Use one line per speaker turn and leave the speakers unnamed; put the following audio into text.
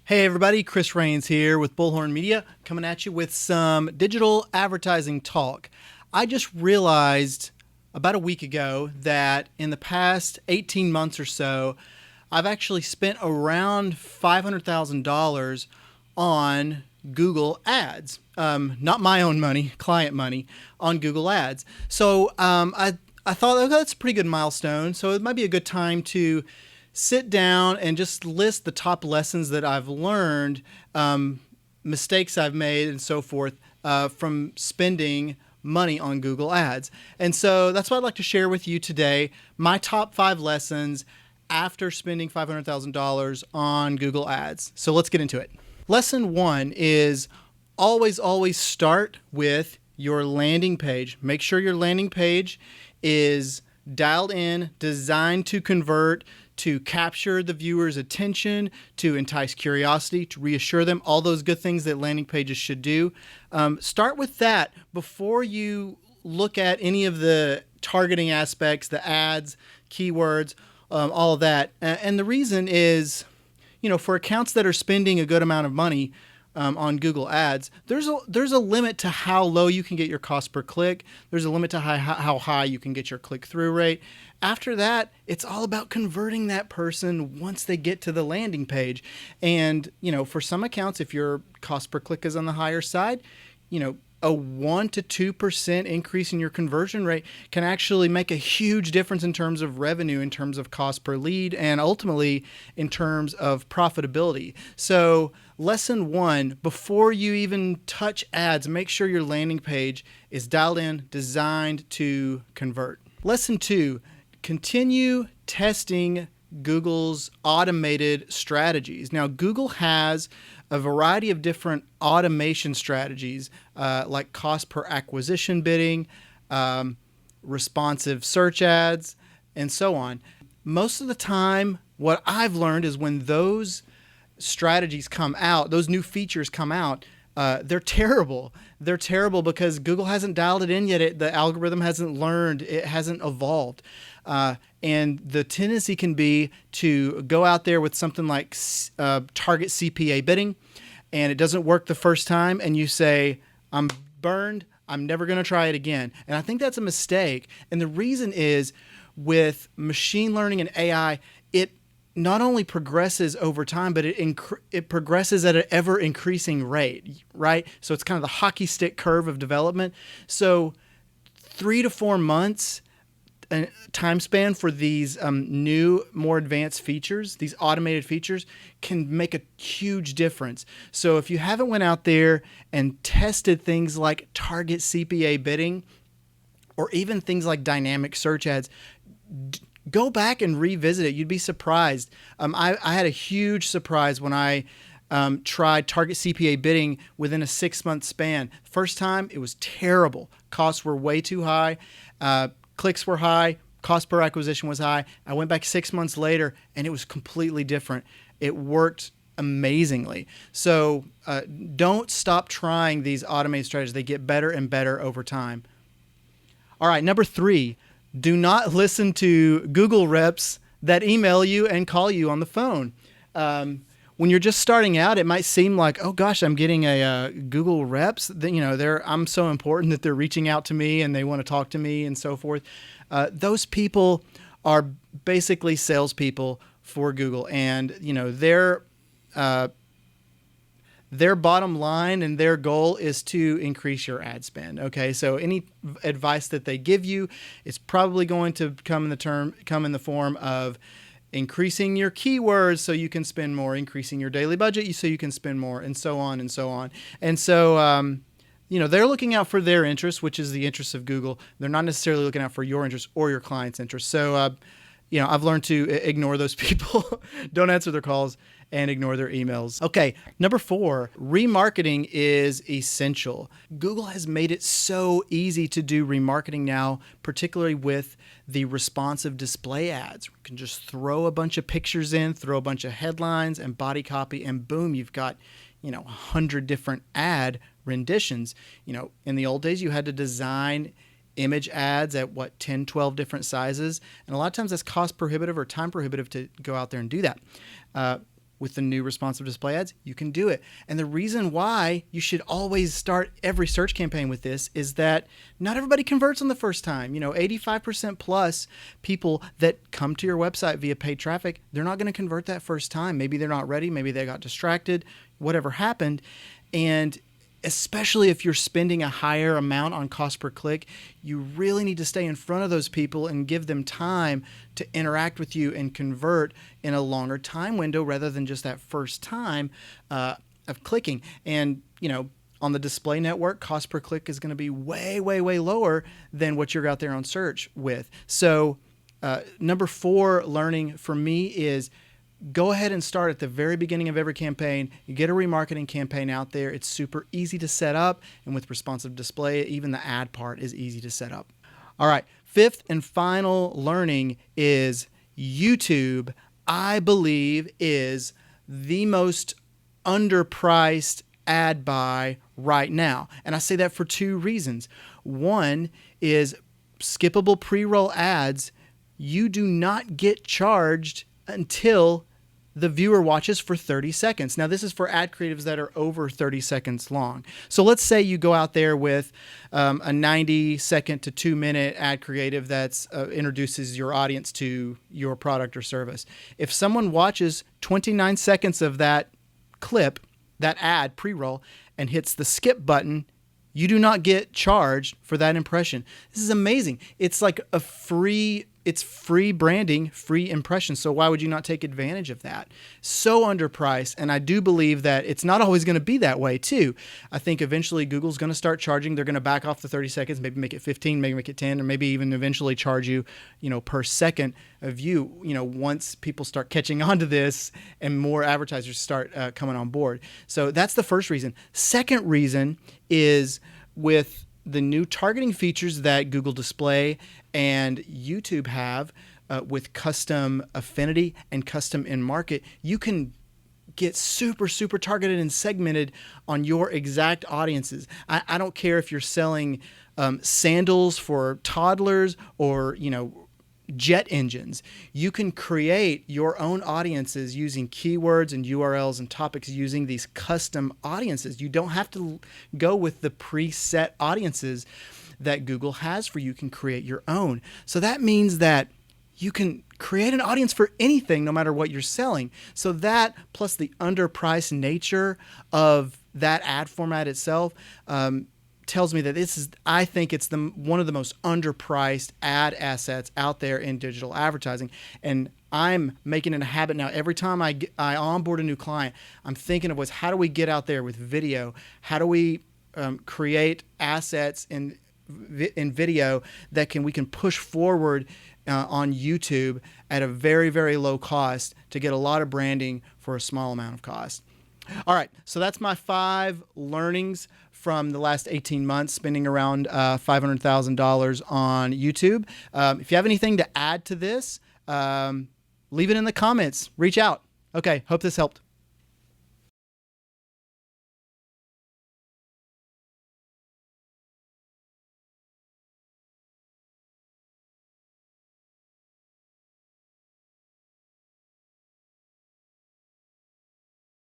Hey everybody, Chris Rains here with Bullhorn Media, coming at you with some digital advertising talk. I just realized about a week ago that in the past 18 months or so, I've actually spent around $500,000 on Google Ads. Not my own money, client money, on Google Ads. So I thought, okay, that's a pretty good milestone. So it might be a good time to sit down and just list the top lessons that I've learned, mistakes I've made, and so forth from spending money on Google Ads. And so that's what I'd like to share with you today, my top 5 lessons after spending $500,000 on Google Ads. So let's get into it. Lesson 1 is always start with your landing page. Make sure your landing page is dialed in, designed to convert, to capture the viewer's attention, to entice curiosity, to reassure them, all those good things that landing pages should do. Start with that before you look at any of the targeting aspects, the ads, keywords, all of that. And the reason is, for accounts that are spending a good amount of money on Google Ads, there's a limit to how low you can get your cost per click. There's a limit to how high you can get your click-through rate. After that, it's all about converting that person once they get to the landing page. And, for some accounts, if your cost per click is on the higher side, a 1 to 2% increase in your conversion rate can actually make a huge difference in terms of revenue, in terms of cost per lead, and ultimately in terms of profitability. So lesson 1, before you even touch ads, make sure your landing page is dialed in, designed to convert. Lesson 2, continue testing Google's automated strategies. Now, Google has a variety of different automation strategies like cost per acquisition bidding, responsive search ads, and so on. Most of the time, what I've learned is when those strategies come out, those new features come out, they're terrible. They're terrible because Google hasn't dialed it in yet. The algorithm hasn't learned. It hasn't evolved. And the tendency can be to go out there with something like target CPA bidding, and it doesn't work the first time, and you say, I'm burned, I'm never going to try it again. And I think that's a mistake. And the reason is, with machine learning and AI, it not only progresses over time, but it progresses at an ever increasing rate, right? So it's kind of the hockey stick curve of development. So 3 to 4 months time span for these new, more advanced features, these automated features, can make a huge difference. So if you haven't went out there and tested things like target CPA bidding, or even things like dynamic search ads, go back and revisit it. You'd be surprised. I had a huge surprise when I tried target CPA bidding within a 6-month span. First time, it was terrible. Costs were way too high. Clicks were high. Cost per acquisition was high. I went back 6 months later, and it was completely different. It worked amazingly. So don't stop trying these automated strategies. They get better and better over time. All right, number 3, do not listen to Google reps that email you and call you on the phone. When you're just starting out, it might seem like, oh gosh, I'm getting a Google reps. I'm so important that they're reaching out to me and they want to talk to me and so forth. Those people are basically salespeople for Google, and their bottom line and their goal is to increase your ad spend. Okay, so any advice that they give you is probably going to come in the form of increasing your keywords so you can spend more, increasing your daily budget so you can spend more, and so on and so on. And so, they're looking out for their interests, which is the interests of Google. They're not necessarily looking out for your interests or your client's interests. So, I've learned to ignore those people. Don't answer their calls and ignore their emails. Okay, number 4, remarketing is essential. Google has made it so easy to do remarketing now, particularly with the responsive display ads. You can just throw a bunch of pictures in, throw a bunch of headlines and body copy, and boom, you've got 100 different ad renditions. In the old days, you had to design image ads at 10, 12 different sizes. And a lot of times that's cost prohibitive or time prohibitive to go out there and do that. with the new responsive display ads, you can do it. And the reason why you should always start every search campaign with this is that not everybody converts on the first time. 85% plus people that come to your website via paid traffic, they're not going to convert that first time. Maybe they're not ready. Maybe they got distracted, whatever happened. And especially if you're spending a higher amount on cost per click, you really need to stay in front of those people and give them time to interact with you and convert in a longer time window rather than just that first time of clicking. And, on the display network, cost per click is going to be way, way, way lower than what you're out there on search with. So number 4 learning for me is go ahead and start at the very beginning of every campaign. You get a remarketing campaign out there. It's super easy to set up. And with responsive display, even the ad part is easy to set up. All right. 5th and final learning is YouTube, I believe, is the most underpriced ad buy right now. And I say that for 2 reasons. One is skippable pre-roll ads. You do not get charged until the viewer watches for 30 seconds. Now, this is for ad creatives that are over 30 seconds long. So let's say you go out there with a 90-second to 2-minute ad creative that introduces your audience to your product or service. If someone watches 29 seconds of that clip, that ad pre-roll, and hits the skip button, you do not get charged for that impression. This is amazing. It's like it's free branding, free impression. So why would you not take advantage of that? So underpriced. And I do believe that it's not always going to be that way too. I think eventually Google's going to start charging. They're going to back off the 30 seconds, maybe make it 15, maybe make it 10, or maybe even eventually charge you, per second of view, once people start catching on to this and more advertisers start coming on board. So that's the first reason. Second reason is with the new targeting features that Google Display and YouTube have with custom affinity and custom in-market, you can get super, super targeted and segmented on your exact audiences. I don't care if you're selling sandals for toddlers or, jet engines. You can create your own audiences using keywords and URLs and topics using these custom audiences. You don't have to go with the preset audiences that Google has for you. You can create your own. So that means that you can create an audience for anything, no matter what you're selling. So that plus the underpriced nature of that ad format itself, tells me that I think it's one of the most underpriced ad assets out there in digital advertising. And I'm making it a habit now. Every time I onboard a new client, I'm thinking of how do we get out there with video? How do we create assets in video that we can push forward on YouTube at a very, very low cost to get a lot of branding for a small amount of cost. All right, so that's my 5 learnings from the last 18 months, spending around $500,000 on YouTube. If you have anything to add to this, leave it in the comments. Reach out. Okay, hope this helped.